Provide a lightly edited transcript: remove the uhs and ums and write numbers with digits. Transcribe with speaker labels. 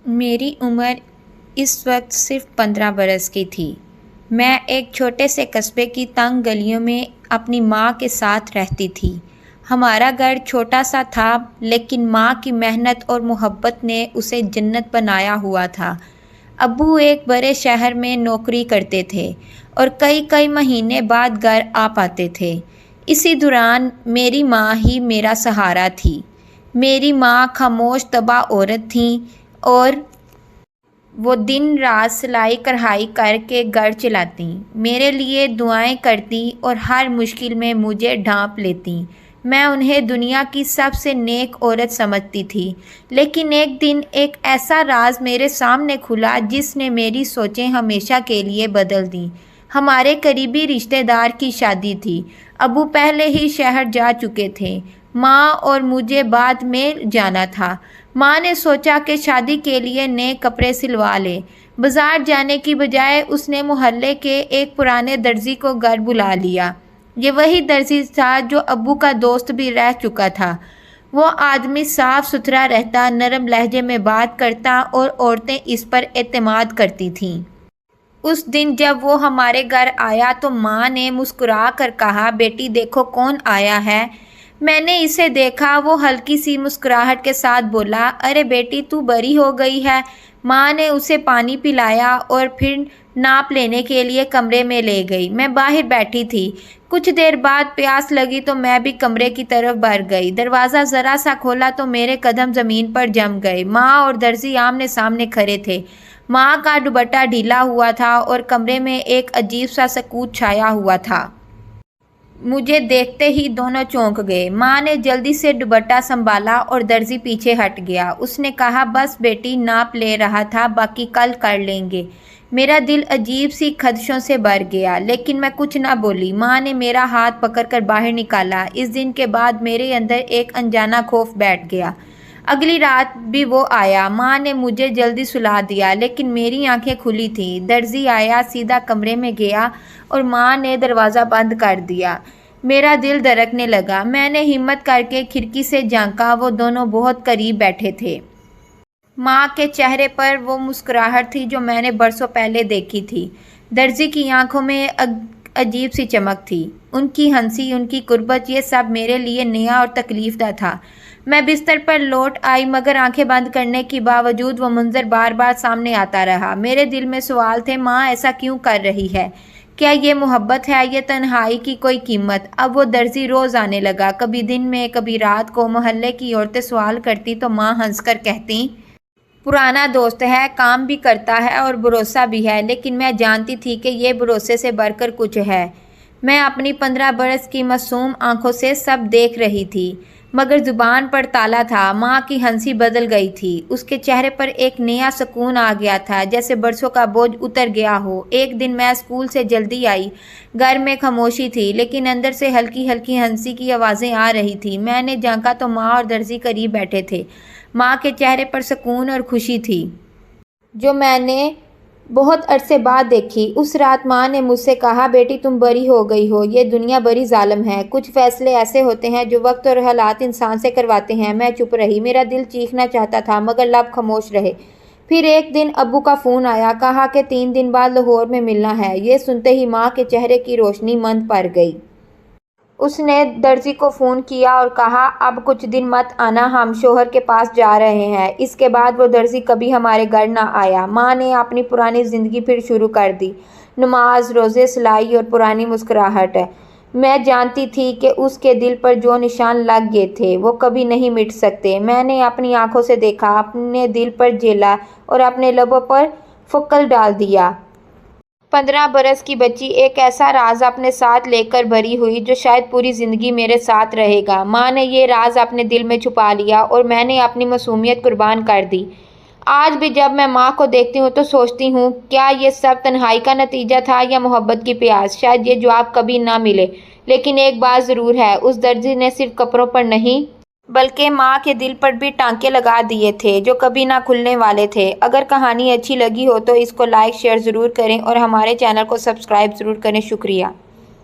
Speaker 1: میری عمر اس وقت صرف 15 برس کی تھی۔ میں ایک چھوٹے سے قصبے کی تنگ گلیوں میں اپنی ماں کے ساتھ رہتی تھی۔ ہمارا گھر چھوٹا سا تھا لیکن ماں کی محنت اور محبت نے اسے جنت بنایا ہوا تھا۔ ابو ایک بڑے شہر میں نوکری کرتے تھے اور کئی مہینے بعد گھر آ پاتے تھے۔ اسی دوران میری ماں ہی میرا سہارا تھی۔ میری ماں خاموش طبع عورت تھیں اور وہ دن رات سلائی کڑھائی کر کے گھر چلاتی، میرے لیے دعائیں کرتی اور ہر مشکل میں مجھے ڈھانپ لیتی۔ میں انہیں دنیا کی سب سے نیک عورت سمجھتی تھی، لیکن ایک دن ایک ایسا راز میرے سامنے کھلا جس نے میری سوچیں ہمیشہ کے لیے بدل دیں۔ ہمارے قریبی رشتہ دار کی شادی تھی۔ ابو پہلے ہی شہر جا چکے تھے، ماں اور مجھے بعد میں جانا تھا۔ ماں نے سوچا کہ شادی کے لیے نئے کپڑے سلوا لے۔ بازار جانے کی بجائے اس نے محلے کے ایک پرانے درزی کو گھر بلا لیا۔ یہ وہی درزی تھا جو ابو کا دوست بھی رہ چکا تھا۔ وہ آدمی صاف ستھرا رہتا، نرم لہجے میں بات کرتا اور عورتیں اس پر اعتماد کرتی تھیں۔ اس دن جب وہ ہمارے گھر آیا تو ماں نے مسکرا کر کہا، بیٹی دیکھو کون آیا ہے۔ میں نے اسے دیکھا، وہ ہلکی سی مسکراہٹ کے ساتھ بولا، ارے بیٹی تو بڑی ہو گئی ہے۔ ماں نے اسے پانی پلایا اور پھر ناپ لینے کے لیے کمرے میں لے گئی۔ میں باہر بیٹھی تھی۔ کچھ دیر بعد پیاس لگی تو میں بھی کمرے کی طرف بڑھ گئی۔ دروازہ ذرا سا کھولا تو میرے قدم زمین پر جم گئے۔ ماں اور درزی آمنے سامنے کھڑے تھے۔ ماں کا دوپٹہ ڈھیلا ہوا تھا اور کمرے میں ایک عجیب سا سکوت چھایا ہوا تھا۔ مجھے دیکھتے ہی دونوں چونک گئے۔ ماں نے جلدی سے دوپٹہ سنبھالا اور درزی پیچھے ہٹ گیا۔ اس نے کہا، بس بیٹی ناپ لے رہا تھا، باقی کل کر لیں گے۔ میرا دل عجیب سی خدشوں سے بھر گیا، لیکن میں کچھ نہ بولی۔ ماں نے میرا ہاتھ پکڑ کر باہر نکالا۔ اس دن کے بعد میرے اندر ایک انجانا خوف بیٹھ گیا۔ اگلی رات بھی وہ آیا۔ ماں نے مجھے جلدی سلا دیا، لیکن میری آنکھیں کھلی تھیں۔ درزی آیا، سیدھا کمرے میں گیا اور ماں نے دروازہ بند کر دیا۔ میرا دل دھڑکنے لگا۔ میں نے ہمت کر کے کھڑکی سے جھانکا، وہ دونوں بہت قریب بیٹھے تھے۔ ماں کے چہرے پر وہ مسکراہٹ تھی جو میں نے برسوں پہلے دیکھی تھی۔ درزی کی آنکھوں میں عجیب سی چمک تھی۔ ان کی ہنسی، ان کی قربت، یہ سب میرے لیے نیا اور تکلیف دہ تھا۔ میں بستر پر لوٹ آئی، مگر آنکھیں بند کرنے کے باوجود وہ منظر بار بار سامنے آتا رہا۔ میرے دل میں سوال تھے، ماں ایسا کیوں کر رہی ہے؟ کیا یہ محبت ہے، یہ تنہائی کی کوئی قیمت؟ اب وہ درزی روز آنے لگا، کبھی دن میں، کبھی رات کو۔ محلے کی عورتیں سوال کرتی تو ماں ہنس کر کہتی، پرانا دوست ہے، کام بھی کرتا ہے اور بھروسہ بھی ہے۔ لیکن میں جانتی تھی کہ یہ بھروسے سے بڑھ کر کچھ ہے۔ میں اپنی 15 برس کی معصوم آنکھوں سے سب دیکھ رہی تھی، مگر زبان پر تالا تھا۔ ماں کی ہنسی بدل گئی تھی۔ اس کے چہرے پر ایک نیا سکون آ گیا تھا، جیسے برسوں کا بوجھ اتر گیا ہو۔ ایک دن میں اسکول سے جلدی آئی۔ گھر میں خاموشی تھی، لیکن اندر سے ہلکی ہنسی کی آوازیں آ رہی تھیں۔ میں نے جھانکا تو ماں اور درزی قریب بیٹھے تھے۔ ماں کے چہرے پر سکون اور خوشی تھی، جو میں نے بہت عرصے بعد دیکھی۔ اس رات ماں نے مجھ سے کہا، بیٹی تم بڑی ہو گئی ہو، یہ دنیا بڑی ظالم ہے، کچھ فیصلے ایسے ہوتے ہیں جو وقت اور حالات انسان سے کرواتے ہیں۔ میں چپ رہی، میرا دل چیخنا چاہتا تھا، مگر لب خاموش رہے۔ پھر ایک دن ابو کا فون آیا، کہا کہ 3 دن بعد لاہور میں ملنا ہے۔ یہ سنتے ہی ماں کے چہرے کی روشنی مند پڑ گئی۔ اس نے درزی کو فون کیا اور کہا، اب کچھ دن مت آنا، ہم شوہر کے پاس جا رہے ہیں۔ اس کے بعد وہ درزی کبھی ہمارے گھر نہ آیا۔ ماں نے اپنی پرانی زندگی پھر شروع کر دی، نماز، روزے، سلائی اور پرانی مسکراہٹ۔ میں جانتی تھی کہ اس کے دل پر جو نشان لگ گئے تھے وہ کبھی نہیں مٹ سکتے۔ میں نے اپنی آنکھوں سے دیکھا، اپنے دل پر جھیلا اور اپنے لبوں پر پھول ڈال دیا۔ 15 برس کی بچی ایک ایسا راز اپنے ساتھ لے کر بڑی ہوئی جو شاید پوری زندگی میرے ساتھ رہے گا۔ ماں نے یہ راز اپنے دل میں چھپا لیا اور میں نے اپنی معصومیت قربان کر دی۔ آج بھی جب میں ماں کو دیکھتی ہوں تو سوچتی ہوں، کیا یہ سب تنہائی کا نتیجہ تھا یا محبت کی پیاس؟ شاید یہ جواب کبھی نہ ملے، لیکن ایک بات ضرور ہے، اس درزی نے صرف کپڑوں پر نہیں بلکہ ماں کے دل پر بھی ٹانکے لگا دیے تھے، جو کبھی نہ کھلنے والے تھے۔ اگر کہانی اچھی لگی ہو تو اس کو لائک، شیئر ضرور کریں اور ہمارے چینل کو سبسکرائب ضرور کریں۔ شکریہ۔